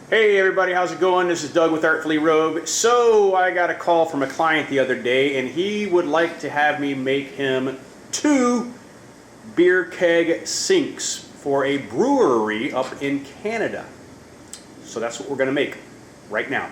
Hey everybody, how's it going? This is Doug with Artfully Rogue. So I got a call from a client the other day and he would like to have me make him 2 beer keg sinks for a brewery up in Canada. So that's what we're going to make right now.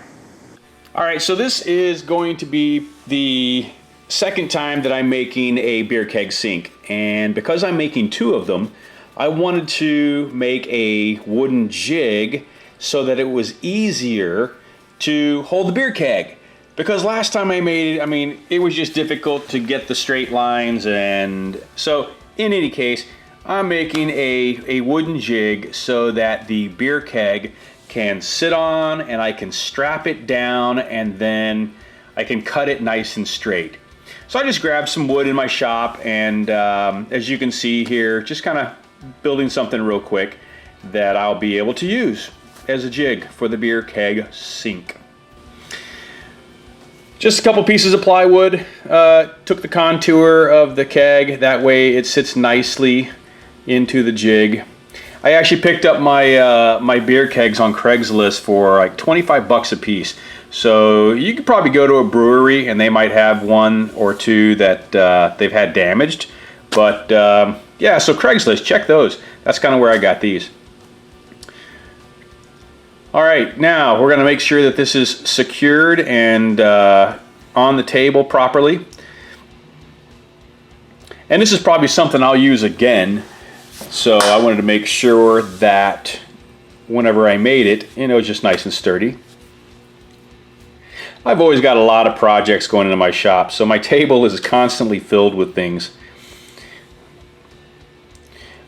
Alright, so this is going to be the second time that I'm making a beer keg sink, and because I'm making 2 of them, I wanted to make a wooden jig so that it was easier to hold the beer keg. Because last time I made it, it was just difficult to get the straight lines, and so in any case, I'm making a wooden jig so that the beer keg can sit on and I can strap it down and then I can cut it nice and straight. So I just grabbed some wood in my shop and as you can see here, just kind of building something real quick that I'll be able to use as a jig for the beer keg sink. Just a couple pieces of plywood, took the contour of the keg, that way it sits nicely into the jig. I actually picked up my my beer kegs on Craigslist for like 25 bucks a piece. So you could probably go to a brewery and they might have 1 or 2 that they've had damaged. But yeah, so Craigslist, check those. That's kind of where I got these. Alright, now we're going to make sure that this is secured and on the table properly. And this is probably something I'll use again, so I wanted to make sure that whenever I made it, it was just nice and sturdy. I've always got a lot of projects going into my shop, so my table is constantly filled with things.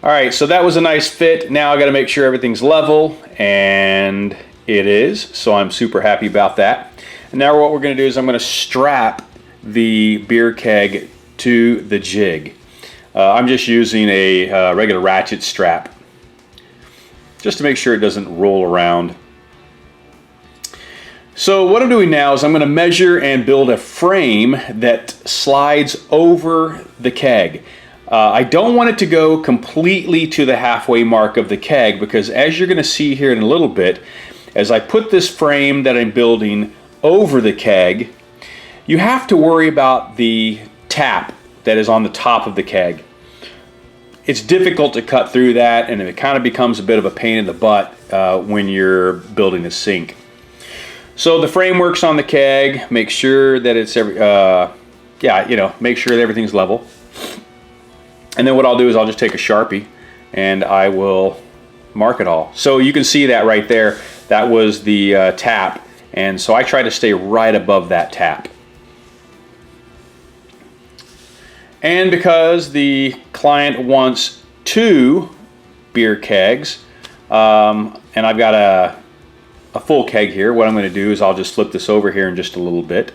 Alright, so that was a nice fit. Now I got to make sure everything's level, and it is, so I'm super happy about that. And now what we're going to do is I'm going to strap the beer keg to the jig. I'm just using a regular ratchet strap just to make sure it doesn't roll around. So what I'm doing now is I'm going to measure and build a frame that slides over the keg. I don't want it to go completely to the halfway mark of the keg, because as you're going to see here in a little bit, as I put this frame that I'm building over the keg, you have to worry about the tap that is on the top of the keg. It's difficult to cut through that, and it kind of becomes a bit of a pain in the butt when you're building a sink. So the framework's on the keg. Make sure that it's make sure that everything's level. And then what I'll do is I'll just take a Sharpie and I will mark it all. So you can see that right there. That was the tap. And so I try to stay right above that tap. And because the client wants 2 beer kegs, and I've got a full keg here, what I'm going to do is I'll just flip this over here in just a little bit.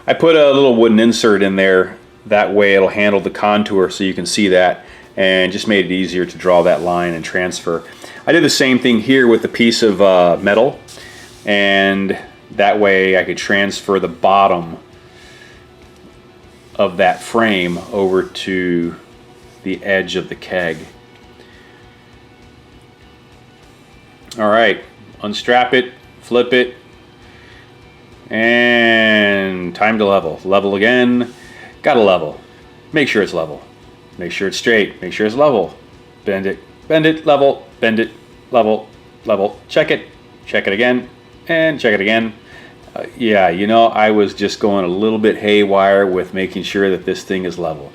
I put a little wooden insert in there. That way it'll handle the contour so you can see that, and just made it easier to draw that line and transfer. I did the same thing here with a piece of metal, and that way I could transfer the bottom of that frame over to the edge of the keg. Alright, unstrap it, flip it, and time to level. Level again. Gotta level. Make sure it's level. Make sure it's straight. Make sure it's level. Bend it, level, bend it, level, level. Check it again, and check it again. Yeah, I was just going a little bit haywire with making sure that this thing is level.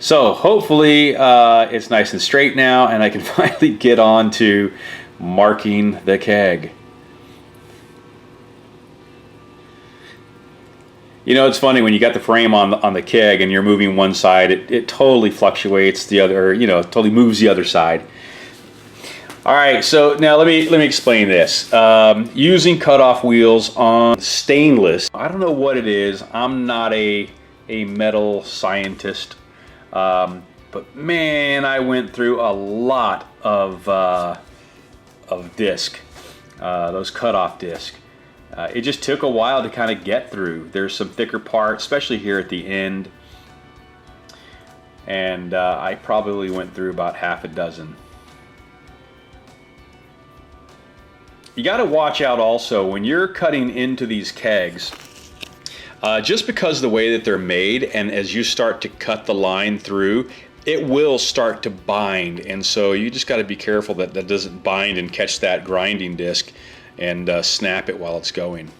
So hopefully it's nice and straight now, and I can finally get on to marking the keg. It's funny when you got the frame on the keg and you're moving one side, it totally fluctuates the other, totally moves the other side. All right, so now let me explain this. Using cutoff wheels on stainless, I don't know what it is. I'm not a metal scientist, but man, I went through a lot of disc, those cutoff disc. It just took a while to kind of get through. There's some thicker parts, especially here at the end, and I probably went through about half a dozen. you got to watch out also when you're cutting into these kegs. Just because of the way that they're made, and as you start to cut the line through, it will start to bind, and so you just got to be careful that that doesn't bind and catch that grinding disc and snap it while it's going.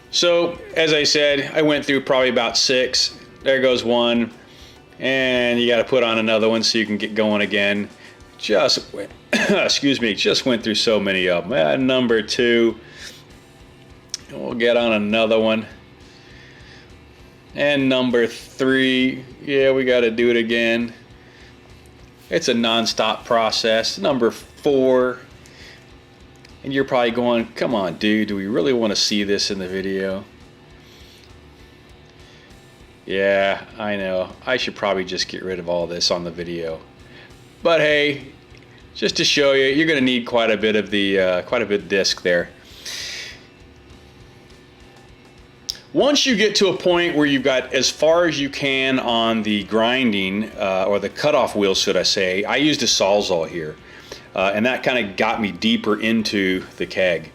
So as I said, I went through probably about 6. There goes one, and you got to put on another one so you can get going again. Just went, excuse me, just went through so many of them. Number 2. We'll get on another one. And number 3, yeah, we got to do it again. It's a non-stop process. Number 4, and you're probably going, come on, dude, do we really want to see this in the video? Yeah, I know. I should probably just get rid of all this on the video. But hey, just to show you, you're going to need quite a bit of the disc there. Once you get to a point where you've got as far as you can on the grinding, or the cutoff wheel, should I say, I used a Sawzall here. And that kind of got me deeper into the keg.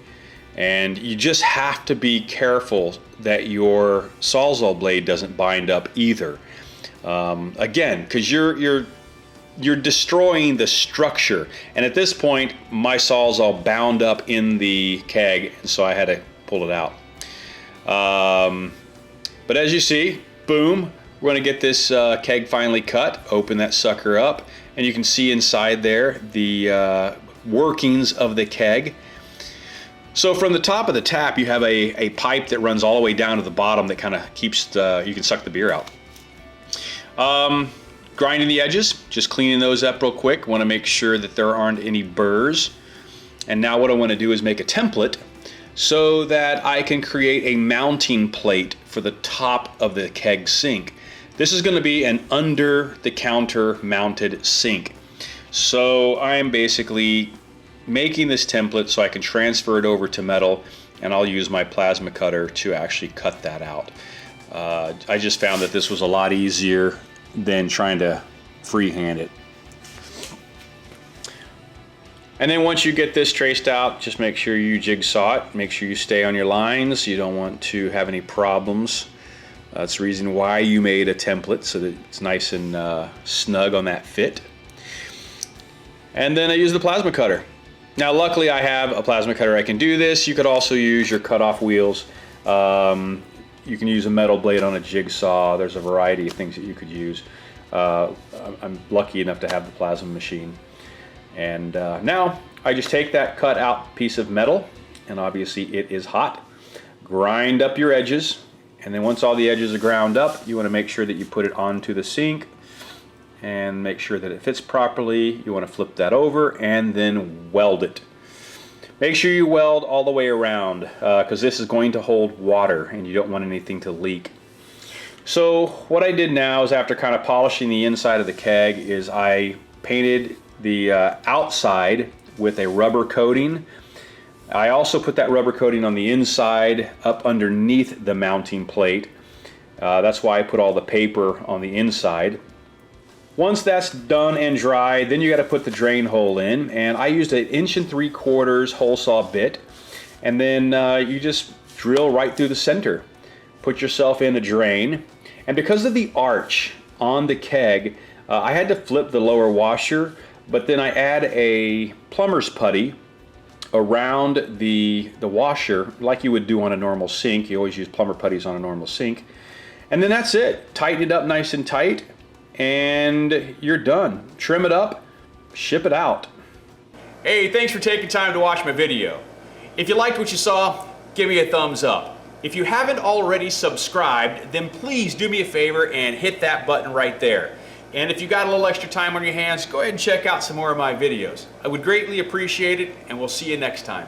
And you just have to be careful that your Sawzall blade doesn't bind up either. Again, because you're destroying the structure. And at this point, my Sawzall bound up in the keg, and so I had to pull it out. But as you see, boom, we're going to get this keg finally cut. Open that sucker up, and you can see inside there the workings of the keg. So from the top of the tap, you have a pipe that runs all the way down to the bottom that kind of keeps you can suck the beer out. Grinding the edges, just cleaning those up real quick. Want to make sure that there aren't any burrs. And now what I want to do is make a template so that I can create a mounting plate for the top of the keg sink. This is going to be an under the counter mounted sink. So I'm basically making this template so I can transfer it over to metal, and I'll use my plasma cutter to actually cut that out. I just found that this was a lot easier than trying to freehand it. And then once you get this traced out, just make sure you jigsaw it. Make sure you stay on your lines. You don't want to have any problems. That's the reason why you made a template, so that it's nice and snug on that fit. And then I use the plasma cutter. Now luckily I have a plasma cutter I can do this. You could also use your cutoff wheels. You can use a metal blade on a jigsaw. There's a variety of things that you could use. I'm lucky enough to have the plasma machine. And now I just take that cut out piece of metal, and obviously it is hot. Grind up your edges, and then once all the edges are ground up, you want to make sure that you put it onto the sink and make sure that it fits properly. You want to flip that over and then weld it. Make sure you weld all the way around, because this is going to hold water and you don't want anything to leak. So what I did now is, after kind of polishing the inside of the keg, is I painted the outside with a rubber coating. I also put that rubber coating on the inside up underneath the mounting plate. That's why I put all the paper on the inside. Once that's done and dry, then you got to put the drain hole in, and I used an 1 3/4 hole saw bit, and then you just drill right through the center. Put yourself in a drain, and because of the arch on the keg, I had to flip the lower washer, but then I add a plumber's putty around the washer like you would do on a normal sink. You always use plumber putties on a normal sink. And then that's it. Tighten it up nice and tight, and you're done. Trim it up, ship it out. Hey, thanks for taking time to watch my video. If you liked what you saw, give me a thumbs up. If you haven't already subscribed, then please do me a favor and hit that button right there. And if you got a little extra time on your hands, go ahead and check out some more of my videos. I would greatly appreciate it, and we'll see you next time.